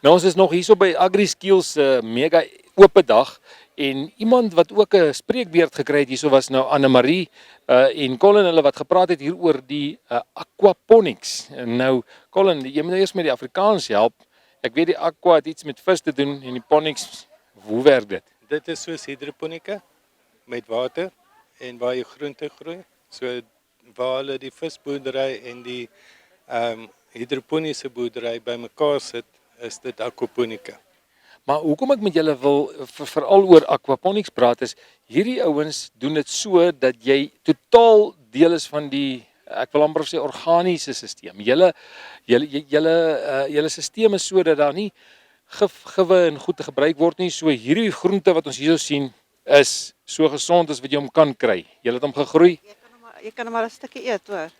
Nou ons is nog hierso by AgriSkills mega oop dag en iemand wat ook 'n spreekbeurt gekry het hierso was nou Anne-Marie en Colin hulle wat gepraat het hier oor die aquaponics. En nou Colin, jy moet nou eers met die Afrikaans help. Ek weet die aqua het iets met vis te doen en die ponics, hoe werk dit? Dit is soos hidroponika met water en waar jy groente groei. So waar hulle die visboerdery en die hidroponiese boerdery bymekaar sit, is dit aquaponika. Maar hoekom ek met julle wil veral oor aquaponics praat is, hierdie ouens doen dit so dat jy totaal deel is van die, ek wil amper sê organiese stelsel. Julle stelsel is so dat daar nie gifwe en goed te gebruik word nie. So hierdie groente wat ons hierso sien is so gesond as wat jy hom kan kry. Julle het hom gegroei. Jy kan maar 'n stukkie eet hoor.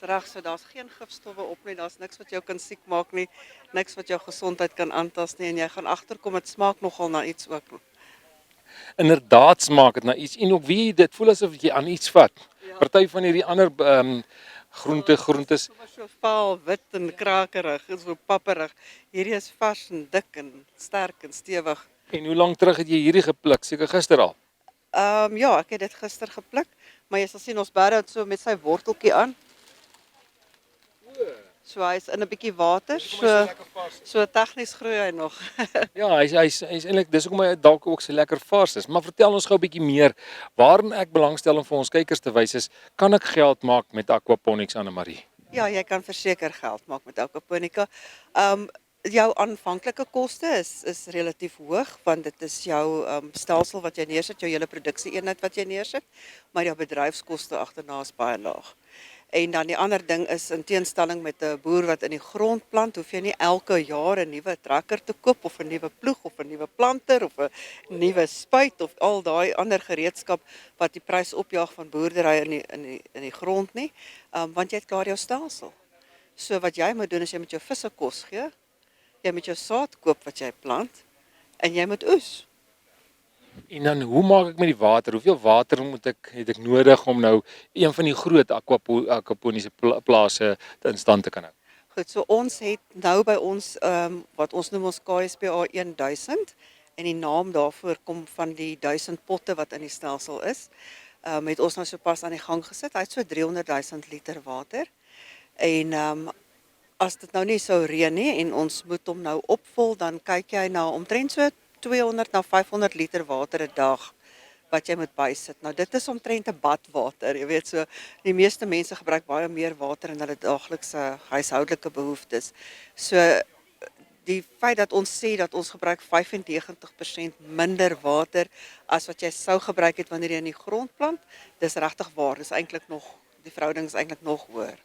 Dis reg, so daar's geen gifstowwe op nie, daar's niks wat jou kan siek maak nie, niks wat jou gesondheid kan aantas nie en jy gaan agterkom dit smaak nogal na iets ook. Inderdaad smaak dit na iets en ook wie dit voel asof jy aan iets vat. Ja. Party van hierdie ander groentes So vaal, wit en krakerig, is so papperig. Hierdie is vars en dik en sterk en stewig. En hoe lank terug het jy hierdie gepluk? Seker gister al. Ja, ek het dit gister gepluk, maar jy sal sien ons bære het so met sy worteltjie aan. So hy is in 'n bietjie water, so tegnies groei hy nog. Ja, hy's eintlik dis hoekom hy dalk ook so lekker vars is. Maar vertel ons gou 'n bietjie meer waarin ek belangstel om vir ons kykers te wys is, kan ek geld maak met aquaponics, Anne-Marie? Ja, jy kan verseker geld maak met aquaponika. Jou aanvanklike koste is relatief hoog want dit is jou stelsel wat jy neersit, jou hele produksieeenheid wat jy neersit, maar jou bedryfskoste agterna is baie laag. En dan die ander ding is in teenstelling met 'n boer wat in die grond plant, hoef jy nie elke jaar 'n nuwe trekker te koop of 'n nuwe ploeg of 'n nuwe planter of 'n nuwe spuit of al daai ander gereedskap wat die prys opjaag van boerdery in die grond nie, want jy het klaar jou stelsel. So wat jy moet doen is jy moet jou visse kos gee. Jy moet jou saad koop wat jy plant en jy moet oes. En dan hoe maak ek met die water? Hoeveel water het ek nodig om nou een van die groot aquaponiese plase in stand te kan hou? Goed, so ons het nou by ons wat ons noem ons KSPA 1000 en die naam daarvoor kom van die 1000 potte wat in die stelsel is. Het ons nou sopas aan die gang gesit. Hy het so 300 000 liter water. En as dit nou nie sou reën nie en ons moet hom nou opvul, dan kyk jy na omtrent so 200 na 500 liter water 'n dag wat jy moet bysit. Nou dit is omtrent 'n badwater, jy weet, so die meeste mense gebruik baie meer water in hulle daaglikse huishoudelike behoeftes. So die feit dat ons sê dat ons gebruik 95% minder water as wat jy sou gebruik het wanneer jy in die grond plant, dis regtig waar. Dis eintlik nog die verhouding is eintlik nog hoër.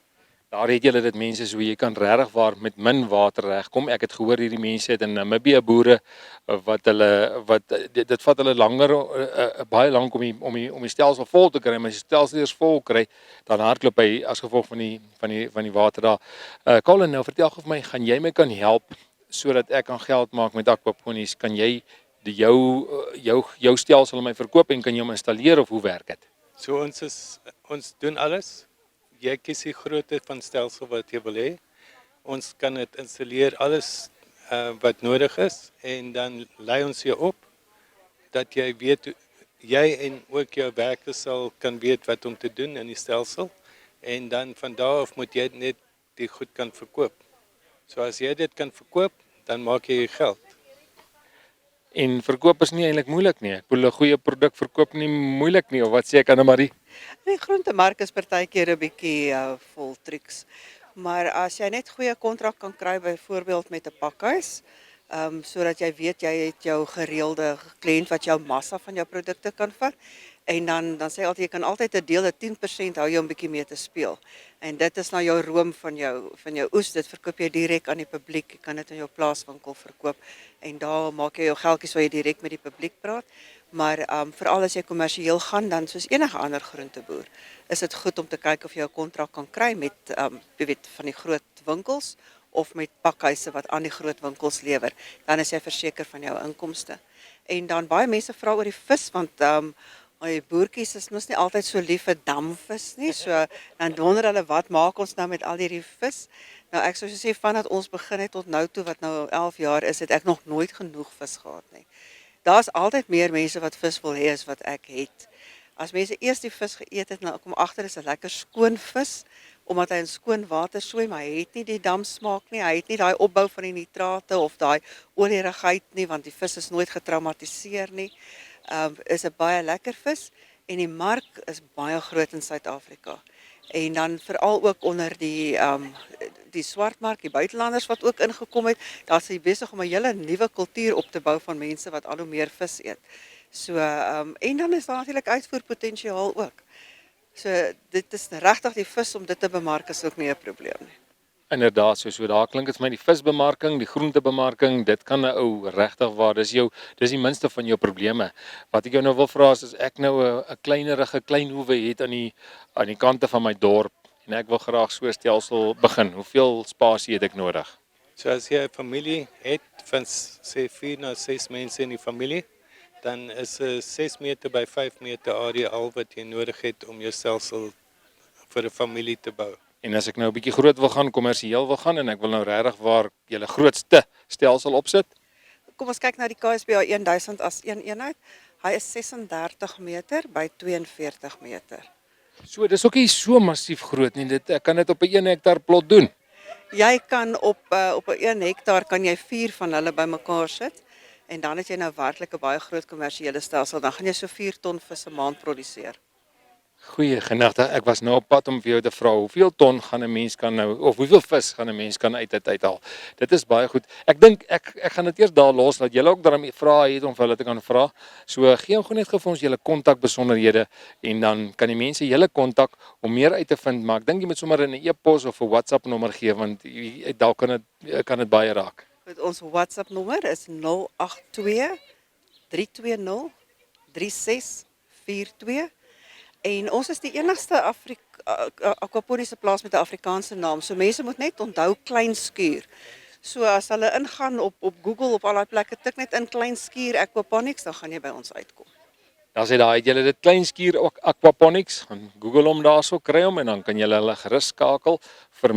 Daar het julle dit mense so jy kan regtig waar met min water regkom. Ek het gehoor hierdie mense het in Namibië boere wat dit vat hulle langer baie lank om die stelsel vol te kry, maar as die stelsel eers vol kry, dan hardloop hy as gevolg van die water daar. Colin, nou vertel gou vir my, gaan jy my kan help sodat ek kan geld maak met aquaponics? Kan jy jou stelsel aan my verkoop en kan jy hom installeer of hoe werk dit? So ons doen alles. Jy kies die grootte van stelsel wat jy wil hê. Ons kan dit installeer alles wat nodig is en dan lei ons jou op dat jy weet, jy en ook jou werkers sal kan weet wat om te doen in die stelsel en dan van daar af moet jy net die goed kan verkoop. So as jy dit kan verkoop, dan maak jy geld. En verkoop is nie eintlik moeilik nie. Ek bedoel 'n goeie produk verkoop nie moeilik nie, of wat sê ek, Anne-Marie? Die groentemark is partykeer 'n bietjie vol triks. Maar as jy net goeie kontrak kan kry byvoorbeeld met 'n pakhuis, sodat jy weet jy het jou gereelde kliënt wat jou massa van jou produkte kan vat. En dan sê jy altyd jy kan altyd 'n deel 10% hou jy om bietjie mee te speel. En dit is nou jou room van jou oes, dit verkoop jy direk aan die publiek. Jy kan dit in jou plaaswinkel verkoop en daar maak jy jou geldjies waar jy direk met die publiek praat. Maar veral as jy kommersieel gaan, dan soos enige ander groenteboer, is dit goed om te kyk of jy 'n kontrak kan kry met van die groot winkels of met pakhuise wat aan die groot winkels lewer. Dan is jy verseker van jou inkomste. En dan baie mense vra oor die vis, want Maar die boertjies is mos nie altyd so lief vir damvis nie. So dan wonder hulle wat maak ons nou met al hierdie vis? Nou ek sou sê vandat ons begin het tot nou toe wat nou 11 jaar is, het ek nog nooit genoeg vis gehad nie. Daar's altyd meer mense wat vis wil hê as wat ek het. As mense eers die vis geëet het, nou kom agter is 'n lekker skoon vis omdat hy in skoon water swem, maar hy het nie die damsmaak nie, hy het nie daai opbou van die nitrate of daai olierigheid nie, want die vis is nooit getraumatiseer nie. Is 'n baie lekker vis en die mark is baie groot in Suid-Afrika. En dan veral ook onder die swartmark, die buitelanders wat ook ingekom het, daar's hy besig om 'n hele nuwe kultuur op te bou van mense wat al hoe meer vis eet. So en dan is daar natuurlik uitvoerpotensiaal ook. So dit is regtig die vis om dit te bemark is ook nie 'n probleem nie. Inderdaad, so daar klink dit vir my die visbemarking, die groentebemarking, dit kan 'n ou regtig waar, dis die minste van jou probleme. Wat ek jou nou wil vra is, as ek nou 'n kleinerige klein hoewe het aan die kante van my dorp en ek wil graag so 'n stelsel begin, hoeveel spasie het ek nodig? So as jy 'n familie het van sê 4 na 6 mense in die familie, dan is 'n 6 meter by 5 meter area al wat jy nodig het om jou stelsel vir 'n familie te bou. En as ek nou 'n bietjie groot wil gaan, kommersieel wil gaan en ek wil nou regtig waar julle grootste stelsel opsit. Kom ons kyk na die KSBA 1000 as een eenheid. Hy is 36 meter by 42 meter. So dis ook nie so massief groot nie. Ek kan dit op 'n 1 hektaar plot doen. Jy kan op 'n 1 hektaar kan jy 4 van hulle bymekaar sit en dan het jy nou werklik 'n baie groot kommersiële stelsel. Dan gaan jy so 4 ton vis 'n maand produseer. Goeie genade, ek was nou op pad om vir jou te vra, hoeveel ton gaan 'n mens kan nou, of hoeveel vis gaan 'n mens kan uithaal? Dit is baie goed. Ek dink ek gaan dit eers daar los, dat julle ook daarmee vrae het om vir hulle te kan vra. So gee hom net vir ons julle kontakbesonderhede en dan kan die mense julle kontak om meer uit te vind, maar ek dink jy moet sommer 'n e-pos of 'n WhatsApp nommer gee, want dalk kan dit baie raak. Ons WhatsApp nommer is 082 320 3642. En ons is die enigste aquaponiese plaas met 'n Afrikaanse naam. So mense moet net onthou klein skuur. So as hulle ingaan op Google op al daai plekke, tik net in klein skuur aquaponics, dan gaan jy by ons uitkom. Dan sê daai het julle dit klein skuur aquaponics, gaan Google hom daarso kry hom en dan kan julle hulle gerus skakel vir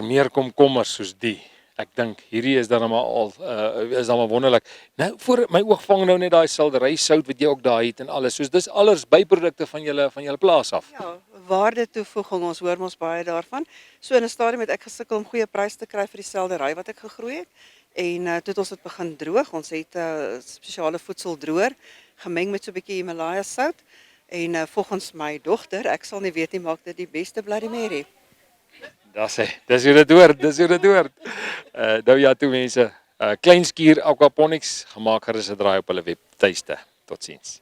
meer komkommers soos die. Ek dink hierdie is dan maar wonderlik. Nou voor my oog vang nou net daai seldery sout wat jy ook daar het en alles. Soos dis alles byprodukte van julle plaas af. Ja, waarde toevoeging, ons hoor mos baie daarvan. So in 'n stadium het ek gesukkel om goeie pryse te kry vir die seldery wat ek gegroei het. En toe het ons dit begin droog. Ons het 'n spesiale voedseldroër gemeng met so 'n bietjie Himalaya sout. En volgens my dogter, ek sal nie weet nie, maak dit die beste Bloody Mary. Dis hoe dit hoort. Nou ja, toe mense, klein skuur aquaponics, gemaak gerus 'n draai op hulle webtuiste. Totsiens.